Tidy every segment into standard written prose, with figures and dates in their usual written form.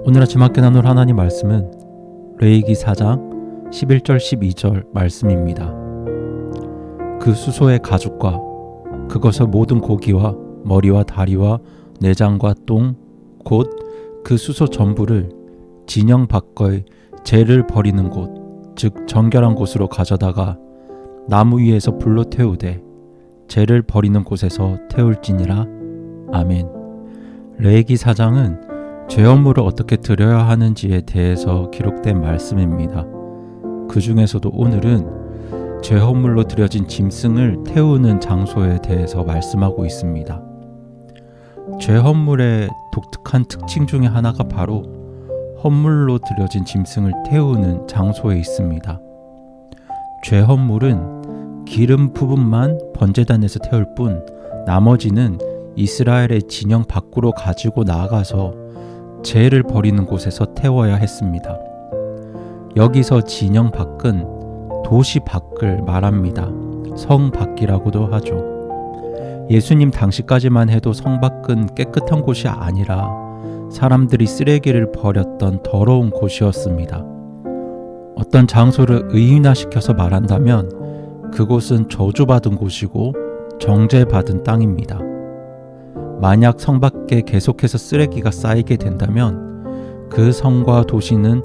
오늘 아침 함께 나눌 하나님 말씀은 레위기 4장 11절 12절 말씀입니다. 그 수소의 가죽과 그것의 모든 고기와 머리와 다리와 내장과 똥 곧 그 수소 전부를 진영 밖의 재를 버리는 곳 즉 정결한 곳으로 가져다가 나무 위에서 불로 태우되 재를 버리는 곳에서 태울지니라. 아멘. 레위기 4장은 죄업물을 어떻게 드려야 하는지에 대해서 기록된 말씀입니다. 그 중에서도 오늘은 죄업물로 드려진 짐승을 태우는 장소에 대해서 말씀하고 있습니다. 죄업물의 독특한 특징 중에 하나가 바로 헌물로 드려진 짐승을 태우는 장소에 있습니다. 죄헌물은 기름 부분만 번제단에서 태울 뿐 나머지는 이스라엘의 진영 밖으로 가지고 나아가서 죄를 버리는 곳에서 태워야 했습니다. 여기서 진영 밖은 도시 밖을 말합니다. 성 밖이라고도 하죠. 예수님 당시까지만 해도 성 밖은 깨끗한 곳이 아니라 사람들이 쓰레기를 버렸던 더러운 곳이었습니다. 어떤 장소를 의인화시켜서 말한다면 그곳은 저주받은 곳이고 정죄받은 땅입니다. 만약 성 밖에 계속해서 쓰레기가 쌓이게 된다면 그 성과 도시는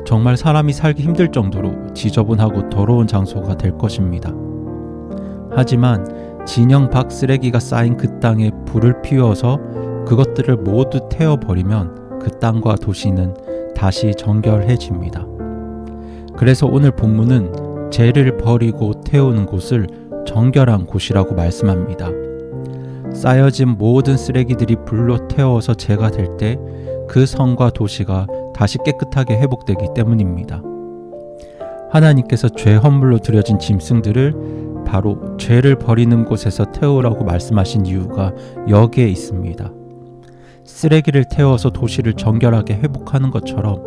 정말 사람이 살기 힘들 정도로 지저분하고 더러운 장소가 될 것입니다. 하지만 진영 밖 쓰레기가 쌓인 그 땅에 불을 피워서 그것들을 모두 태워버리면 그 땅과 도시는 다시 정결해집니다. 그래서 오늘 본문은 죄를 버리고 태우는 곳을 정결한 곳이라고 말씀합니다. 쌓여진 모든 쓰레기들이 불로 태워서 죄가 될 때 그 성과 도시가 다시 깨끗하게 회복되기 때문입니다. 하나님께서 죄 헌물로 드려진 짐승들을 바로 죄를 버리는 곳에서 태우라고 말씀하신 이유가 여기에 있습니다. 쓰레기를 태워서 도시를 정결하게 회복하는 것처럼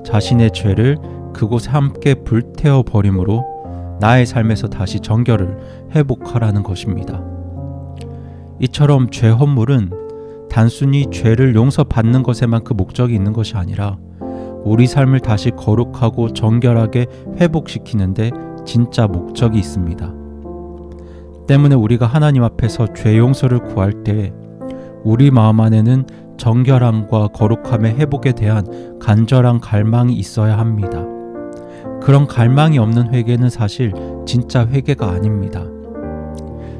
자신의 죄를 그곳에 함께 불태워 버림으로 나의 삶에서 다시 정결을 회복하라는 것입니다. 이처럼 죄 헌물은 단순히 죄를 용서받는 것에만 그 목적이 있는 것이 아니라 우리 삶을 다시 거룩하고 정결하게 회복시키는데 진짜 목적이 있습니다. 때문에 우리가 하나님 앞에서 죄 용서를 구할 때 우리 마음 안에는 정결함과 거룩함의 회복에 대한 간절한 갈망이 있어야 합니다. 그런 갈망이 없는 회개는 사실 진짜 회개가 아닙니다.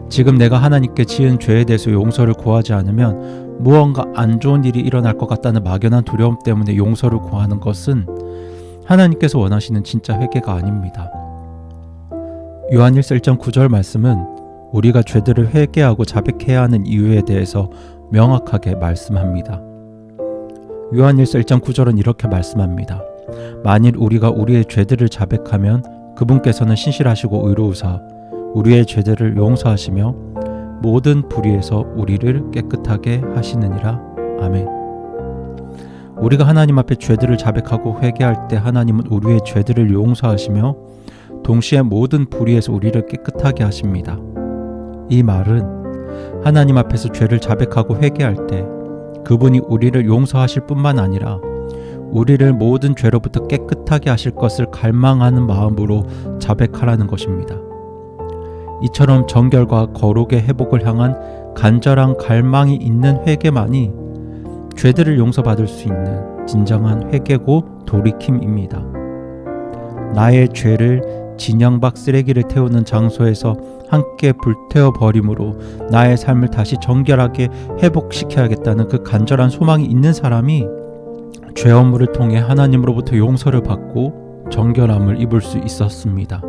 지금 내가 하나님께 지은 죄에 대해서 용서를 구하지 않으면 무언가 안 좋은 일이 일어날 것 같다는 막연한 두려움 때문에 용서를 구하는 것은 하나님께서 원하시는 진짜 회개가 아닙니다. 요한 1서 1장 9절 말씀은 우리가 죄들을 회개하고 자백해야 하는 이유에 대해서 명확하게 말씀합니다. 요한 1서 1장 9절은 이렇게 말씀합니다. 만일 우리가 우리의 죄들을 자백하면 그분께서는 신실하시고 의로우사 우리의 죄들을 용서하시며 모든 불의에서 우리를 깨끗하게 하시느니라. 아멘. 우리가 하나님 앞에 죄들을 자백하고 회개할 때 하나님은 우리의 죄들을 용서하시며 동시에 모든 불의에서 우리를 깨끗하게 하십니다. 이 말은 하나님 앞에서 죄를 자백하고 회개할 때 그분이 우리를 용서하실 뿐만 아니라 우리를 모든 죄로부터 깨끗하게 하실 것을 갈망하는 마음으로 자백하라는 것입니다. 이처럼 정결과 거룩의 회복을 향한 간절한 갈망이 있는 회개만이 죄들을 용서받을 수 있는 진정한 회개고 돌이킴입니다. 나의 죄를 진영 밖 쓰레기를 태우는 장소에서 함께 불태워 버림으로 나의 삶을 다시 정결하게 회복시켜야겠다는 그 간절한 소망이 있는 사람이 죄 업무를 통해 하나님으로부터 용서를 받고 정결함을 입을 수 있었습니다.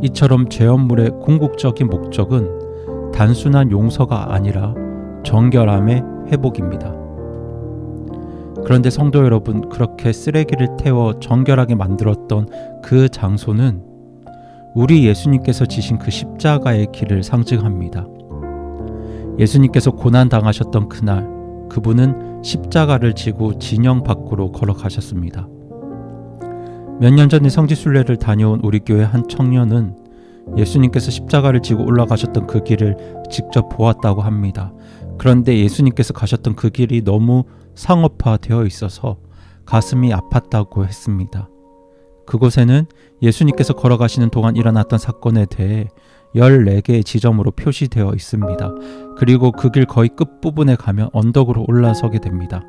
이처럼 죄 업무의 궁극적인 목적은 단순한 용서가 아니라 정결함의 회복입니다. 그런데 성도 여러분, 그렇게 쓰레기를 태워 정결하게 만들었던 그 장소는 우리 예수님께서 지신 그 십자가의 길을 상징합니다. 예수님께서 고난당하셨던 그날, 그분은 십자가를 지고 진영 밖으로 걸어가셨습니다. 몇 년 전에 성지순례를 다녀온 우리 교회 한 청년은 예수님께서 십자가를 지고 올라가셨던 그 길을 직접 보았다고 합니다. 그런데 예수님께서 가셨던 그 길이 너무 상업화되어 있어서 가슴이 아팠다고 했습니다. 그곳에는 예수님께서 걸어가시는 동안 일어났던 사건에 대해 14개의 지점으로 표시되어 있습니다. 그리고 그 길 거의 끝부분에 가면 언덕으로 올라서게 됩니다.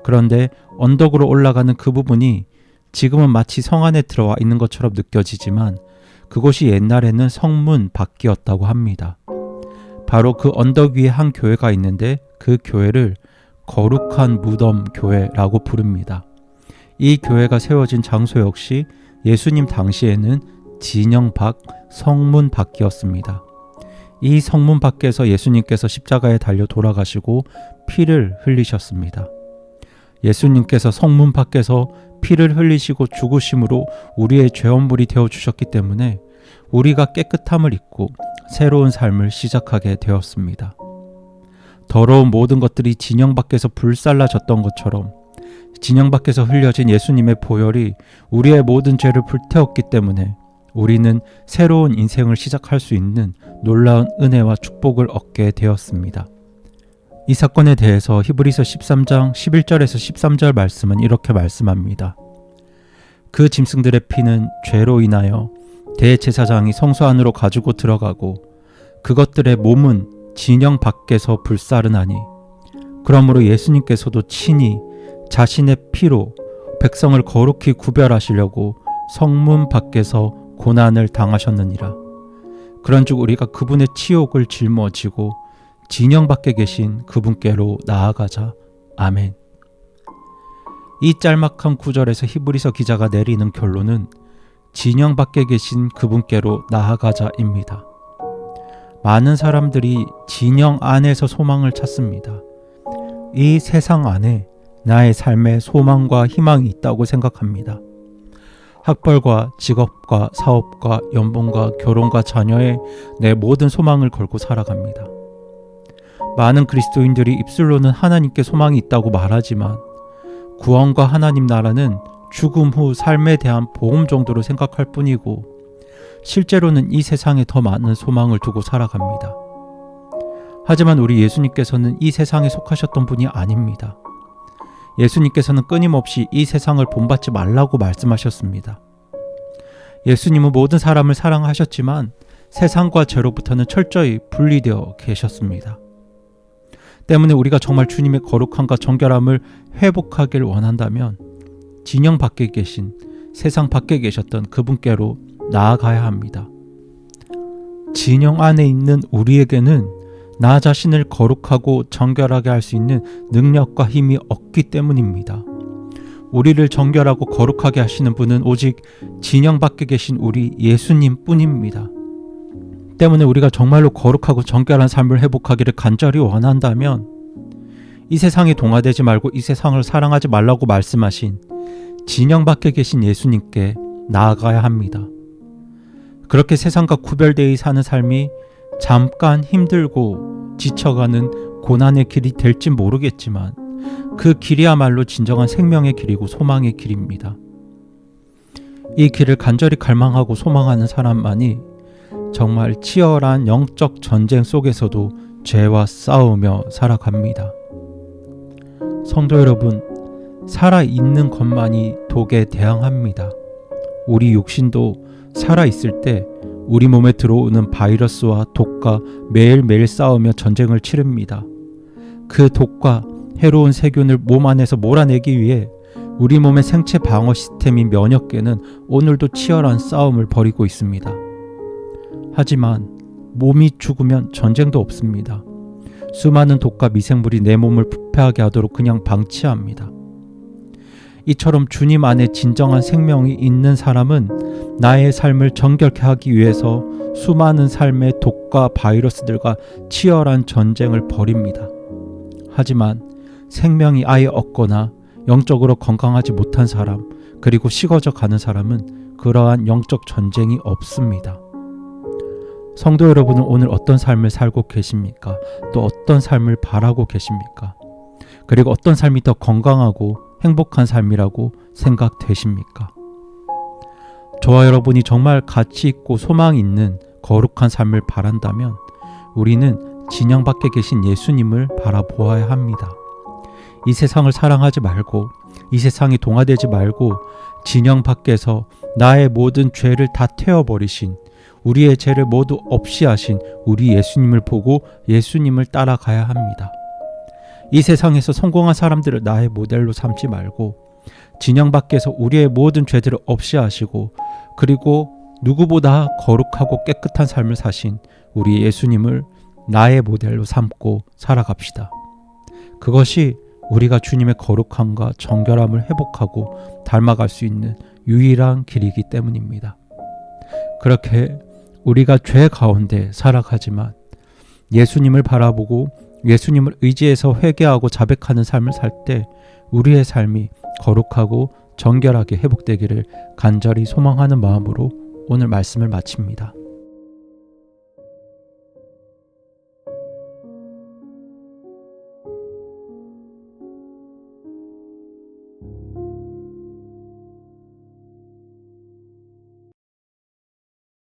그런데 언덕으로 올라가는 그 부분이 지금은 마치 성 안에 들어와 있는 것처럼 느껴지지만 그곳이 옛날에는 성문 밖이었다고 합니다. 바로 그 언덕 위에 한 교회가 있는데 그 교회를 거룩한 무덤 교회라고 부릅니다. 이 교회가 세워진 장소 역시 예수님 당시에는 진영 밖, 성문 밖이었습니다. 이 성문 밖에서 예수님께서 십자가에 달려 돌아가시고 피를 흘리셨습니다. 예수님께서 성문 밖에서 피를 흘리시고 죽으심으로 우리의 죄원물이 되어주셨기 때문에 우리가 깨끗함을 입고 새로운 삶을 시작하게 되었습니다. 더러운 모든 것들이 진영 밖에서 불살라졌던 것처럼 진영 밖에서 흘려진 예수님의 보혈이 우리의 모든 죄를 불태웠기 때문에 우리는 새로운 인생을 시작할 수 있는 놀라운 은혜와 축복을 얻게 되었습니다. 이 사건에 대해서 히브리서 13장 11절에서 13절 말씀은 이렇게 말씀합니다. 그 짐승들의 피는 죄로 인하여 대제사장이 성소 안으로 가지고 들어가고 그것들의 몸은 진영 밖에서 불사르나니 그러므로 예수님께서도 친히 자신의 피로 백성을 거룩히 구별하시려고 성문 밖에서 고난을 당하셨느니라. 그런즉 우리가 그분의 치욕을 짊어지고 진영 밖에 계신 그분께로 나아가자. 아멘. 이 짤막한 구절에서 히브리서 기자가 내리는 결론은 진영 밖에 계신 그분께로 나아가자입니다. 많은 사람들이 진영 안에서 소망을 찾습니다. 이 세상 안에 나의 삶에 소망과 희망이 있다고 생각합니다. 학벌과 직업과 사업과 연봉과 결혼과 자녀에 내 모든 소망을 걸고 살아갑니다. 많은 그리스도인들이 입술로는 하나님께 소망이 있다고 말하지만 구원과 하나님 나라는 죽음 후 삶에 대한 보험 정도로 생각할 뿐이고 실제로는 이 세상에 더 많은 소망을 두고 살아갑니다. 하지만 우리 예수님께서는 이 세상에 속하셨던 분이 아닙니다. 예수님께서는 끊임없이 이 세상을 본받지 말라고 말씀하셨습니다. 예수님은 모든 사람을 사랑하셨지만 세상과 죄로부터는 철저히 분리되어 계셨습니다. 때문에 우리가 정말 주님의 거룩함과 정결함을 회복하길 원한다면 진영 밖에 계신, 세상 밖에 계셨던 그분께로 나아가야 합니다. 진영 안에 있는 우리에게는 나 자신을 거룩하고 정결하게 할 수 있는 능력과 힘이 없기 때문입니다. 우리를 정결하고 거룩하게 하시는 분은 오직 진영 밖에 계신 우리 예수님 뿐입니다. 때문에 우리가 정말로 거룩하고 정결한 삶을 회복하기를 간절히 원한다면 이 세상에 동화되지 말고 이 세상을 사랑하지 말라고 말씀하신 진영 밖에 계신 예수님께 나아가야 합니다. 그렇게 세상과 구별되어 사는 삶이 잠깐 힘들고 지쳐가는 고난의 길이 될진 모르겠지만 그 길이야말로 진정한 생명의 길이고 소망의 길입니다. 이 길을 간절히 갈망하고 소망하는 사람만이 정말 치열한 영적 전쟁 속에서도 죄와 싸우며 살아갑니다. 성도 여러분, 살아있는 것만이 독에 대항합니다. 우리 육신도 살아있을 때 우리 몸에 들어오는 바이러스와 독과 매일매일 싸우며 전쟁을 치릅니다. 그 독과 해로운 세균을 몸 안에서 몰아내기 위해 우리 몸의 생체 방어 시스템인 면역계는 오늘도 치열한 싸움을 벌이고 있습니다. 하지만 몸이 죽으면 전쟁도 없습니다. 수많은 독과 미생물이 내 몸을 부패하게 하도록 그냥 방치합니다. 이처럼 주님 안에 진정한 생명이 있는 사람은 나의 삶을 정결케 하기 위해서 수많은 삶의 독과 바이러스들과 치열한 전쟁을 벌입니다. 하지만 생명이 아예 없거나 영적으로 건강하지 못한 사람, 그리고 식어져 가는 사람은 그러한 영적 전쟁이 없습니다. 성도 여러분은 오늘 어떤 삶을 살고 계십니까? 또 어떤 삶을 바라고 계십니까? 그리고 어떤 삶이 더 건강하고 행복한 삶이라고 생각되십니까? 저와 여러분이 정말 가치 있고 소망 있는 거룩한 삶을 바란다면 우리는 진영 밖에 계신 예수님을 바라보아야 합니다. 이 세상을 사랑하지 말고 이 세상에 동화되지 말고 진영 밖에서 나의 모든 죄를 다 태워버리신, 우리의 죄를 모두 없이 하신 우리 예수님을 보고 예수님을 따라가야 합니다. 이 세상에서 성공한 사람들을 나의 모델로 삼지 말고 진영 밖에서 우리의 모든 죄들을 없이 하시고, 그리고 누구보다 거룩하고 깨끗한 삶을 사신 우리 예수님을 나의 모델로 삼고 살아갑시다. 그것이 우리가 주님의 거룩함과 정결함을 회복하고 닮아갈 수 있는 유일한 길이기 때문입니다. 그렇게 우리가 죄 가운데 살아가지만 예수님을 바라보고 예수님을 의지해서 회개하고 자백하는 삶을 살 때 우리의 삶이 거룩하고 정결하게 회복되기를 간절히 소망하는 마음으로 오늘 말씀을 마칩니다.